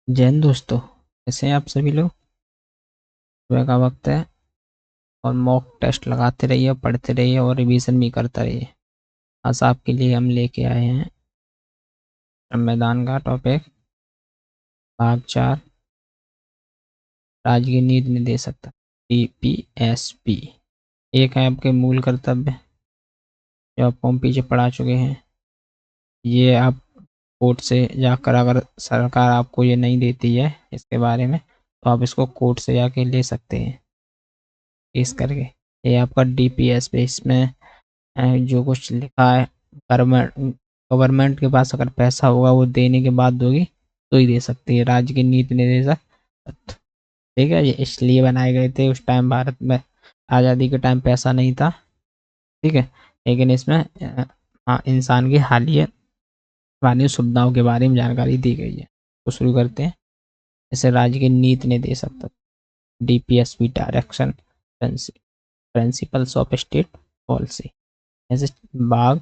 जय हिंद दोस्तों, कैसे हैं आप सभी लोग। सुबह का वक्त है और मॉक टेस्ट लगाते रहिए, पढ़ते रहिए और रिवीजन भी करते रहिए। आज आपके लिए हम लेके आए हैं संविधान का टॉपिक भाग 4, राजकीय नीति निर्देशक DPSP। एक है आपके मूल कर्तव्य, जो आप हम पीछे पढ़ा चुके हैं। ये आप कोर्ट से जाकर, अगर सरकार आपको ये नहीं देती है इसके बारे में, तो आप इसको कोर्ट से जाके ले सकते हैं केस करके। ये आपका DPSP, इसमें जो कुछ लिखा है, गवर्नमेंट गवर्नमेंट के पास अगर पैसा होगा वो देने के बाद दोगी तो ही दे सकती है, राज्य की नीति निर्देशक तत्व। ठीक है, ये इसलिए बनाए गए थे। उस टाइम भारत में आज़ादी के टाइम पैसा नहीं था। ठीक है, लेकिन इसमें हाँ, इंसान की हालिया वाली सुविधाओं के बारे में जानकारी दी गई है। तो शुरू करते हैं। जैसे राज्य की नीति निर्देशक तत्व, DPSP direction principles of state policy. जैसे भाग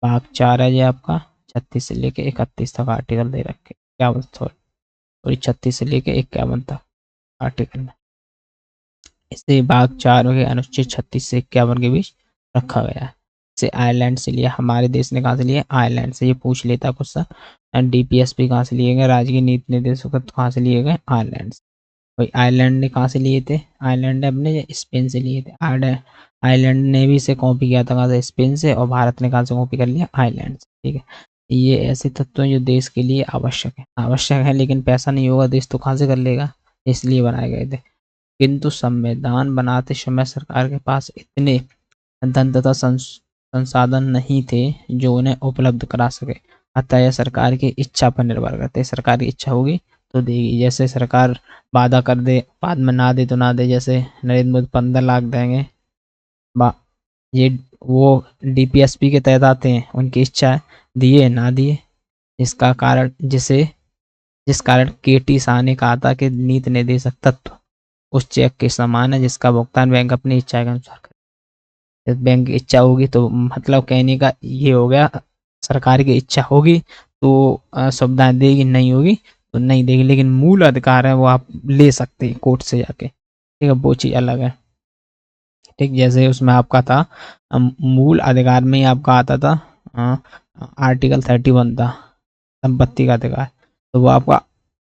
भाग 4 है ये आपका, 36 से लेके 31 तक आर्टिकल दे रखे, 51, सॉरी 36 से लेके 51 तक आर्टिकल में। इसे भाग 4 के अनुच्छेद 36 से 51 के बीच रखा गया है। जैसे आयरलैंड से लिया, हमारे देश ने कहाँ से लिया, आयरलैंड से। ये पूछ लेता कुछ सा। DPSP कहाँ से लिए गए, राजकीय नीति निर्देशक कहाँ से लिए गए, आयरलैंड से। भाई आयरलैंड ने कहाँ से लिए थे, आयरलैंड ने अपने स्पेन से लिए थे। आयरलैंड ने भी इसे कॉपी किया था कहाँ से, स्पेन से, और भारत ने कहाँ से कॉपी कर लिया, आयरलैंड से। ठीक है, ये ऐसे तत्व हैं जो देश के लिए आवश्यक है, लेकिन पैसा नहीं होगा देश तो कहाँ से कर लेगा, इसलिए बनाए गए थे। किंतु संविधान बनाते समय सरकार के पास इतने धन तथा संसाधन नहीं थे जो उन्हें उपलब्ध करा सके। अतः यह सरकार की इच्छा पर निर्भर करते हैं। सरकार की इच्छा होगी तो देगी। जैसे सरकार वादा कर दे, बाद में ना दे तो ना दे। जैसे नरेंद्र मोदी 15 लाख देंगे, ये वो DPSP के तहत आते हैं, उनकी इच्छा है, दिए ना दिए। इसका कारण जिस कारण KT शाह ने कहा था कि नीति निर्देशक तत्व उस चेक के समान है जिसका भुगतान बैंक अपनी इच्छा के अनुसार करे। बैंक की इच्छा होगी तो मतलब कहने का ये हो गया, सरकार की इच्छा होगी तो सुविधाएं देगी, नहीं होगी तो नहीं देगी, लेकिन मूल अधिकार है वो आप ले सकते हैं कोर्ट से जाके। ठीक है, वो चीज़ अलग है। ठीक, जैसे उसमें आपका था मूल अधिकार में ही आपका आता था आर्टिकल 31 था, संपत्ति का अधिकार। तो वो आपका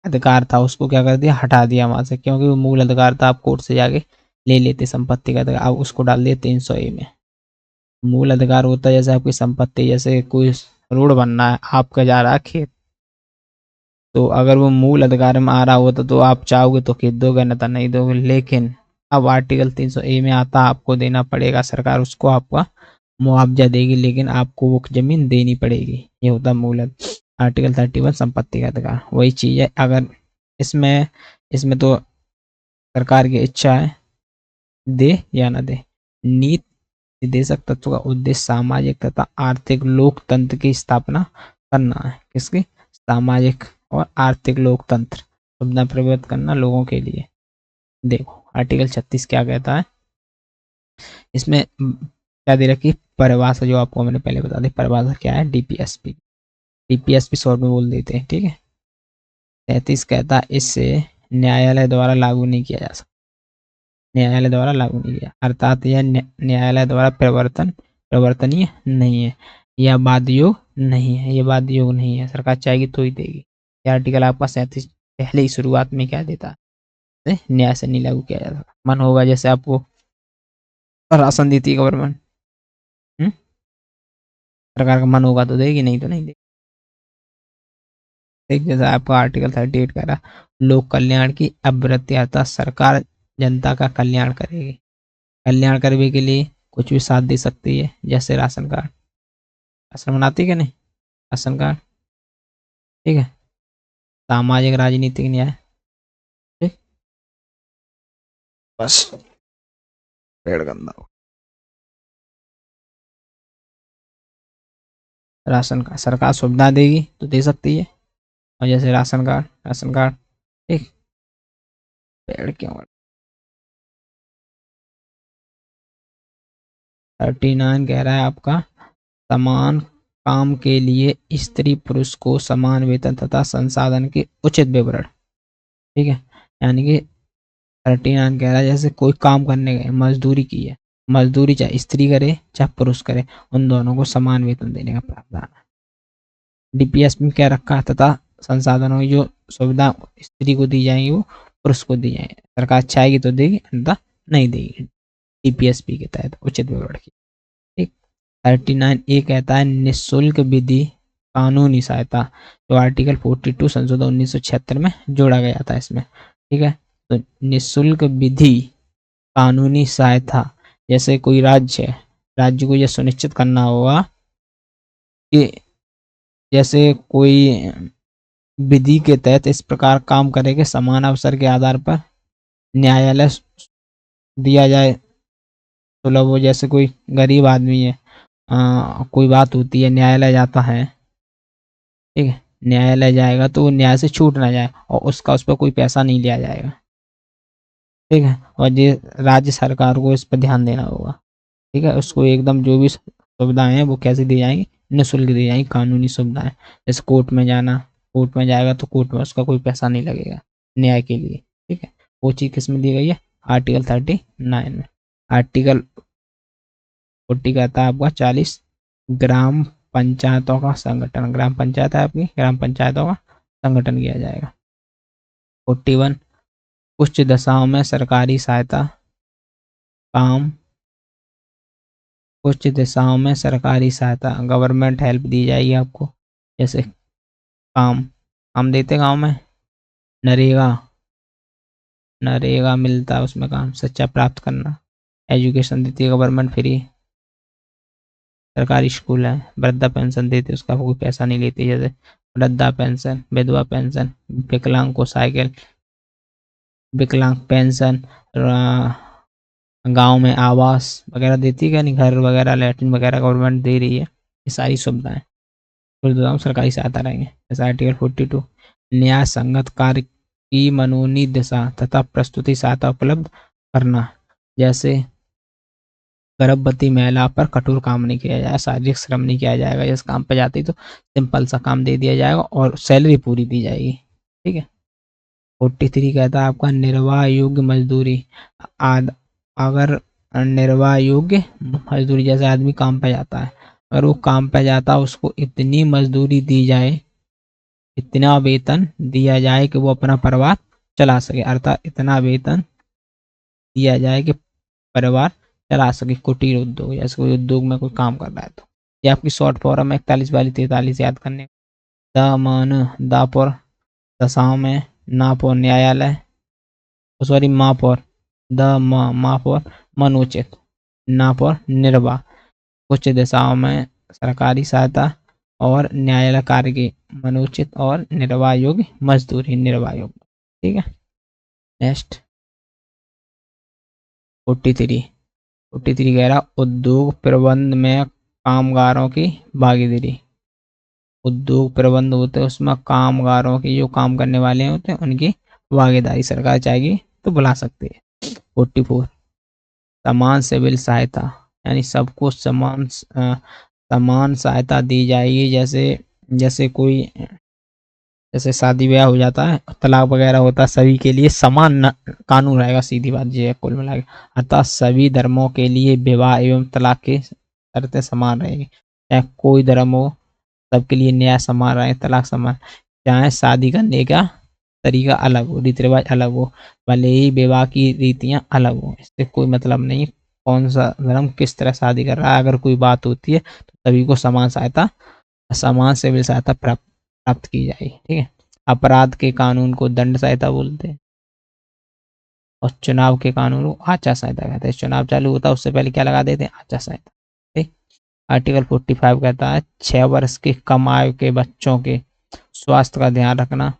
अधिकार था, उसको क्या कर दिया, हटा दिया वहां से, क्योंकि वो मूल अधिकार था। आप कोर्ट से जाके ले लेते संपत्ति का अधिकार, आप उसको डाल दिए 300A में। मूल अधिकार होता है जैसे आपकी संपत्ति, जैसे कोई रोड बनना है, आपका जा रहा है खेत, तो अगर वो मूल अधिकार में आ रहा होता तो आप चाहोगे तो खेत दोगे, न तो नहीं दोगे। लेकिन अब आर्टिकल 300A में आता, आपको देना पड़ेगा, सरकार उसको आपका मुआवजा देगी, लेकिन आपको वो जमीन देनी पड़ेगी। ये होता मूल आर्टिकल 31 संपत्ति का अधिकार। वही चीज है, अगर इसमें इसमें तो सरकार की इच्छा है, दे या ना दे। नीति निर्देशक तत्व का उद्देश्य सामाजिक तथा आर्थिक लोकतंत्र की स्थापना करना है। किसकी, सामाजिक और आर्थिक लोकतंत्र सुविधा प्रवर्तित करना लोगों के लिए। देखो आर्टिकल 36 क्या कहता है, इसमें क्या दे रखी, परिभाषा जो आपको मैंने पहले बता दी। परिभाषा क्या है, DPSP शॉर्ट में बोल देते हैं। ठीक है, 33 कहता है इससे न्यायालय द्वारा लागू नहीं किया जा सकता, न्यायालय द्वारा लागू नहीं किया, अर्थात यह न्यायालय द्वारा प्रवर्तनीय नहीं है, यह वाद योग नहीं है, ये वाद योग नहीं है, सरकार चाहेगी तो ही देगी। यह आर्टिकल आपका 37 पहले ही शुरुआत में क्या देता है, न्याय से नहीं लागू किया जा सकता। मन होगा जैसे आपको राशन देती है गवर्नमेंट, सरकार का मन होगा तो देगी, नहीं तो नहीं देगी। एक जैसा आपका आर्टिकल 38 कह रहा, लोक कल्याण की अवृत्ति, अर्थात सरकार जनता का कल्याण करेगी। कल्याण करने के लिए कुछ भी साथ दे सकती है, जैसे राशन कार्ड, राशन बनाती है कि नहीं, राशन कार्ड। ठीक है, सामाजिक राजनीतिक न्याय। ठीक, बस पेड़ गंदा हो। राशन कार्ड सरकार सुविधा देगी तो दे सकती है, और जैसे राशन कार्ड। ठीक, पेड़ क्यों, 39 कह रहा है आपका समान काम के लिए स्त्री पुरुष को समान वेतन तथा संसाधन के उचित विवरण। ठीक है, यानी कि 39 कह रहा है जैसे कोई काम करने गए, मजदूरी की है, मजदूरी चाहे स्त्री करे चाहे पुरुष करे, उन दोनों को समान वेतन देने का प्रावधान है। डीपीएस में क्या रखा है, तथा संसाधनों की जो सुविधा स्त्री को दी जाएंगी वो पुरुष को दी जाएंगी। सरकार चाहेगी तो देगी, अन्यथा नहीं देगी। डीपीएसपी के तहत उचित विवरण की। ठीक, 39 ए कहता है निःशुल्क विधि कानूनी सहायता, जो आर्टिकल 42 संशोधन 1976 में जोड़ा गया था इसमें। ठीक है, तो निःशुल्क विधि कानूनी सहायता, जैसे कोई राज्य है, राज्य को यह सुनिश्चित करना होगा कि जैसे कोई विधि के तहत इस प्रकार काम करे कि समान अवसर के आधार पर न्यायालय दिया जाए सुलभ हो। जैसे कोई गरीब आदमी है, कोई बात होती है, न्यायालय जाता है, ठीक है, न्यायालय जाएगा तो वो न्याय से छूट ना जाए और उसका उस पर कोई पैसा नहीं लिया जाएगा। ठीक है, और ये राज्य सरकार को इस पर ध्यान देना होगा। ठीक है, उसको एकदम जो भी सुविधाएं हैं वो कैसे दी जाएंगी, निःशुल्क दी जाएंगी, कानूनी सुविधाएं। जैसे कोर्ट में जाना, कोर्ट में जाएगा तो कोर्ट में उसका कोई पैसा नहीं लगेगा न्याय के लिए। ठीक है, वो चीज़ किस में दी गई है, आर्टिकल 39 में। आर्टिकल 40 कहता है आपका 40 ग्राम पंचायतों का संगठन, ग्राम पंचायत है आपकी, ग्राम पंचायतों का संगठन किया जाएगा। 41 कुछ दशाओं में सरकारी सहायता काम, कुछ दिशाओं में सरकारी सहायता गवर्नमेंट हेल्प दी जाएगी आपको। जैसे काम, हम देते गांव में नरेगा, नरेगा मिलता है उसमें काम, शिक्षा प्राप्त करना, एजुकेशन देती है गवर्नमेंट फ्री, सरकारी स्कूल है, वृद्धा पेंशन देती है, उसका कोई पैसा नहीं लेती। जैसे वृद्धा पेंशन, विधवा पेंशन, विकलांग को साइकिल, विकलांग पेंशन, गांव में आवास वगैरह देती है, नहीं घर वगैरह, लैट्रिन वगैरह गवर्नमेंट दे रही है। ये सारी सुविधाएं सरकारी सहायता रहेंगे। जैसे आर्टिकल 42 न्याय संगत कार्य की मनोनीय दिशा तथा प्रस्तुति सहायता उपलब्ध करना। जैसे गर्भवती महिला पर कठोर काम नहीं किया जाए, शारीरिक श्रम नहीं किया जाएगा, जिस काम पे जाती तो सिंपल सा काम दे दिया जाएगा और सैलरी पूरी दी जाएगी। ठीक है, 43 कहता है आपका निर्वाह योग्य मजदूरी। अगर निर्वाह योग्य मजदूरी, जैसे आदमी काम पे जाता है, अगर वो काम पे जाता है उसको इतनी मजदूरी दी जाए, इतना वेतन दिया जाए कि वो अपना परिवार चला सके, अर्थात इतना वेतन दिया जाए कि परिवार चला सके। कुटीर उद्योग, जैसे कोई उद्योग में कोई काम कर रहा है तो ये आपकी शॉर्ट फॉर्म है 41 42 43 याद करने। मान दापुर दशाओं में, नापुर न्यायालय, सॉरी मापुर द मापुर मनोचित, नापुर निर्वाह, कुछ दिशाओं में सरकारी सहायता और न्यायालय कार्य की मनोचित और निर्वाह योग्य मजदूरी, निर्वाह योग्य। ठीक है, नेक्स्ट 43 कह रहा उद्योग प्रबंध में कामगारों की भागीदारी। उद्योग प्रबंध होते हैं उसमें कामगारों की, जो काम करने वाले होते हैं उनकी भागीदारी सरकार चाहेगी तो बुला सकती है। 44 समान सिविल सहायता, यानी सबको समान सहायता दी जाएगी। जैसे कोई, जैसे शादी ब्याह हो जाता है, तलाक वगैरह होता है, सभी के लिए समान कानून रहेगा। सीधी बात ये है कुल मिला के, अर्थात सभी धर्मों के लिए विवाह एवं तलाक की शर्तें समान रहेगी। चाहे कोई धर्म हो, सबके लिए न्याय समान रहे, तलाक समान। चाहे शादी करने का तरीका अलग हो, रीति रिवाज अलग हो, भले ही विवाह की रीतियां अलग हो, इससे कोई मतलब नहीं कौन सा धर्म किस तरह शादी कर रहा है। अगर कोई बात होती है तो सभी को समान सहायता, समान सिविल सहायता प्राप्त की जाएगी। ठीक है, अपराध के कानून को दंड सहायता बोलते हैं और चुनाव के कानून को आचार संहिता कहते हैं। चुनाव चालू होता है उससे पहले क्या लगा देते हैं, आचार संहिता। ठीक, आर्टिकल 45 कहता है 6 वर्ष के कम आयु के बच्चों के स्वास्थ्य का ध्यान रखना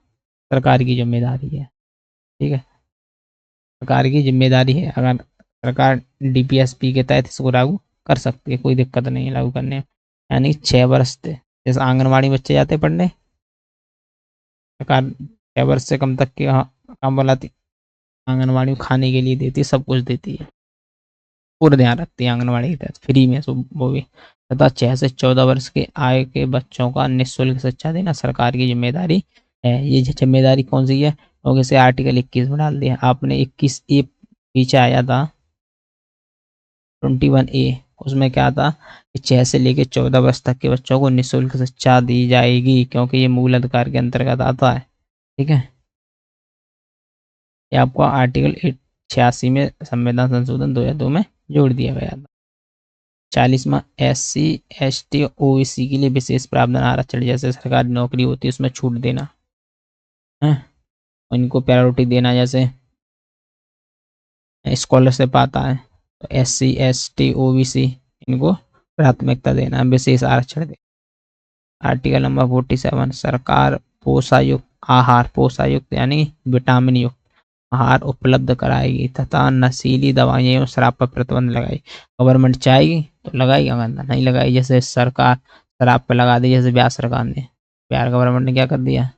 सरकार की जिम्मेदारी है। ठीक है, सरकार की जिम्मेदारी है। अगर सरकार डीपीएसपी के तहत इसको लागू कर सकती है, कोई दिक्कत नहीं है लागू करने में। यानी 6 वर्ष से, जैसे आंगनबाड़ी बच्चे जाते पढ़ने, सरकार 6 वर्ष से कम तक के काम बुलाती, आंगनबाड़ी में खाने के लिए देती है, सब कुछ देती है, पूरा ध्यान रखती है आंगनबाड़ी के तहत, फ्री में वो भी। तथा 6 से 14 वर्ष के आयु के बच्चों का निःशुल्क शिक्षा देना सरकार की जिम्मेदारी है। ये जिम्मेदारी कौन सी है? क्योंकि इसे आर्टिकल 21 में डाल दिया। आपने 21A पीछे आया था 21A, उसमें क्या था कि 6 से लेकर 14 वर्ष तक के बच्चों को निःशुल्क शिक्षा दी जाएगी, क्योंकि ये मूल अधिकार के अंतर्गत आता है। ठीक है, ये आपको आर्टिकल 86 में संविधान संशोधन 2002 में जोड़ दिया गया था। 40वां SC ST OBC के लिए विशेष प्रावधान आरक्षण, जैसे सरकारी नौकरी होती है उसमें छूट देना है, उनको प्रायोरिटी देना, जैसे स्कॉलरशिप आता है तो SC ST OBC इनको प्राथमिकता देना, विशेष आरक्षण देना। आर्टिकल नंबर 47 सरकार पोषायुक्त यानी विटामिन युक्त आहार उपलब्ध कराएगी तथा नशीली दवाइयाँ एवं शराब पर प्रतिबंध लगाएगी। गवर्नमेंट चाहेगी तो लगाएगी, अगर नहीं लगाई, जैसे सरकार शराब पर लगा दी, जैसे बिहार सरकार ने, बिहार गवर्नमेंट ने क्या कर दिया,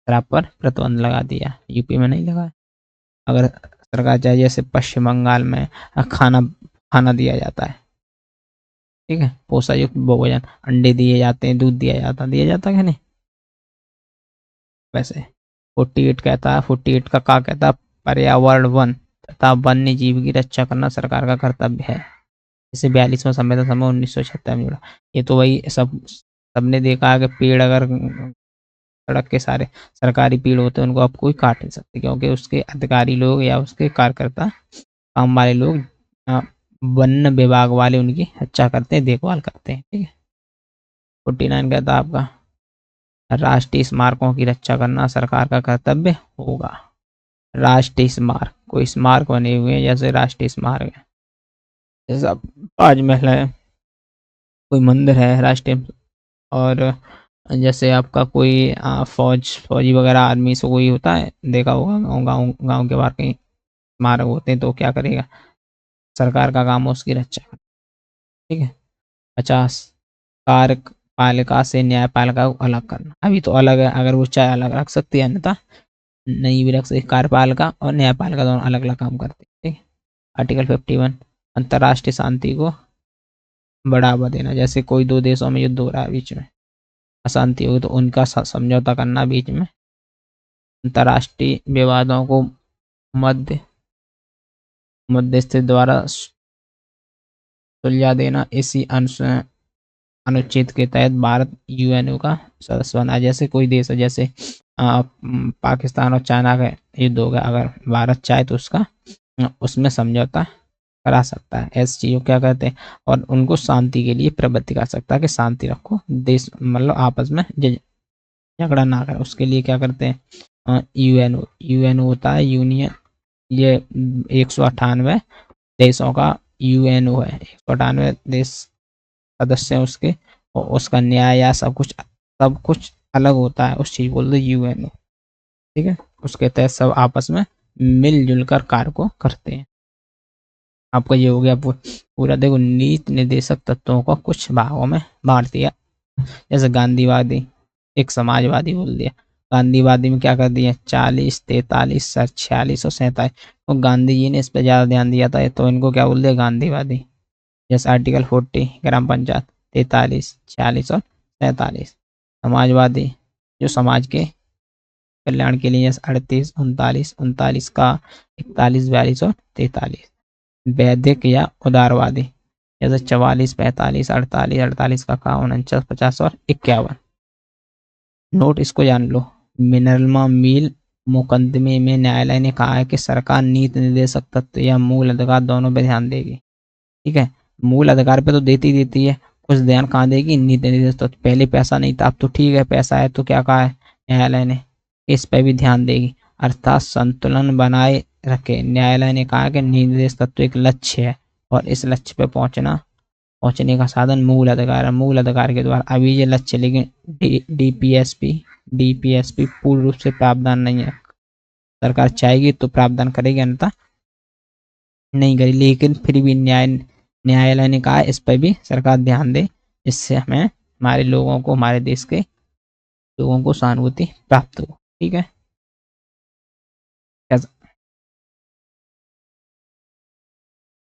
शराब पर प्रतिबंध लगा दिया, यूपी में नहीं लगा। अगर सरकार चाहे, जैसे पश्चिम बंगाल में खाना खाना दिया जाता है, ठीक है, पोषायुक्त भोजन, अंडे दिए जाते हैं, दूध दिया जाता है नहीं। वैसे 48 कहता है, 48 का क्या कहता है, पर्यावरण वन तथा वन्य जीव की रक्षा करना सरकार का कर्तव्य है। इसे 42वां संविधान समारोह 1976 में जुड़ा। ये तो वही सबने देखा है कि पेड़ अगर सड़क के सारे सरकारी पेड़ होते हैं उनको आप कोई काट नहीं सकते, क्योंकि उसके अधिकारी लोग या उसके कार्यकर्ता काम वाले लोग, वन विभाग वाले उनकी रक्षा करते हैं, देखभाल करते हैं। ठीक है, 49 कहता है आपका राष्ट्रीय स्मारकों की रक्षा करना सरकार का कर्तव्य होगा। राष्ट्रीय स्मारक, कोई स्मारक बने हुए हैं, जैसे राष्ट्रीय स्मारक है, जैसा ताजमहल है, कोई मंदिर है राष्ट्रीय, और जैसे आपका कोई फौजी वगैरह आर्मी से कोई होता है, देखा होगा गाँव के बाहर कहीं स्मारक होते हैं, तो क्या करेगा, सरकार का काम है उसकी रक्षा करना। ठीक है, 50 कार्यपालिका से न्यायपालिका को अलग करना। अभी तो अलग है, अगर वो चाहे अलग रख सकती है, अन्यथा नहीं भी रख सकती। कार्यपालिका और न्यायपालिका दोनों अलग अलग काम करते हैं। ठीक है, आर्टिकल 51 अंतर्राष्ट्रीय शांति को बढ़ावा देना, जैसे कोई दो देशों में युद्ध हो रहा है, बीच में अशांति होगी तो उनका समझौता करना, बीच में अंतर्राष्ट्रीय विवादों को मध्यस्थी द्वारा सुलझा देना। इसी अनुच्छेद के तहत भारत यूएनओ का सदस्य बना। जैसे कोई देश है, जैसे पाकिस्तान और चाइना का युद्ध हो गया, अगर भारत चाहे तो उसका उसमें समझौता करा सकता है। ऐसी चीज़ों क्या कहते हैं, और उनको शांति के लिए प्रवृत्ति कर सकता है कि शांति रखो, देश मतलब आपस में झगड़ा ना करे, उसके लिए क्या करते हैं, यूएनओ होता है यूनियन, ये 198 देशों का यूएनओ है, 198 देश सदस्य हैं उसके, और उसका न्याय या सब कुछ अलग होता है, उस चीज बोलते यूएनओ। ठीक है, उसके तहत सब आपस में मिलजुल कर कार्य को करते हैं। आपका ये हो गया पूरा। देखो, नीति निर्देशक तत्वों को कुछ भागों में बांट दिया, जैसे गांधीवादी, एक समाजवादी बोल दिया। गांधीवादी में क्या कर दिया, 40, 43, 46 और 47, और गांधी जी ने इस पर ज्यादा ध्यान दिया था, तो इनको क्या बोल दिया, गांधीवादी। जैसे आर्टिकल 40 ग्राम पंचायत, 43, 46 और 47। समाजवादी जो समाज के कल्याण के लिए, जैसे 38, 39 का 41, 42 और 43। वैदिक या उदारवादी, जैसे 44, 45, 48 का 49, 50 और 51। नोट इसको जान लो, मिनरल मिल मुकदमे में न्यायालय ने कहा है कि सरकार नीति निर्देशक तत्व या मूल अधिकार दोनों पर ध्यान देगी। ठीक है, मूल अधिकार पे तो देती है, कुछ ध्यान कहाँ देगी, नीति निर्देशक तत्व। पहले पैसा नहीं था, अब तो ठीक है पैसा है, तो क्या कहा है न्यायालय ने, इस पर भी ध्यान देगी, अर्थात संतुलन बनाए रखे। न्यायालय ने कहा कि नीति निर्देशक तत्व एक लक्ष्य है और इस लक्ष्य पे पहुंचने का साधन मूल अधिकार है। मूल अधिकार के द्वारा अभी ये लक्ष्य, लेकिन डीपीएसपी पूर्ण रूप से प्रावधान नहीं है। सरकार चाहेगी तो प्रावधान करेगी, अन्यथा नहीं करेगी। लेकिन फिर भी न्यायालय ने कहा इस पर भी सरकार ध्यान दे, जिससे हमें हमारे लोगों को, हमारे देश के लोगों को सहानुभूति प्राप्त हो। ठीक है।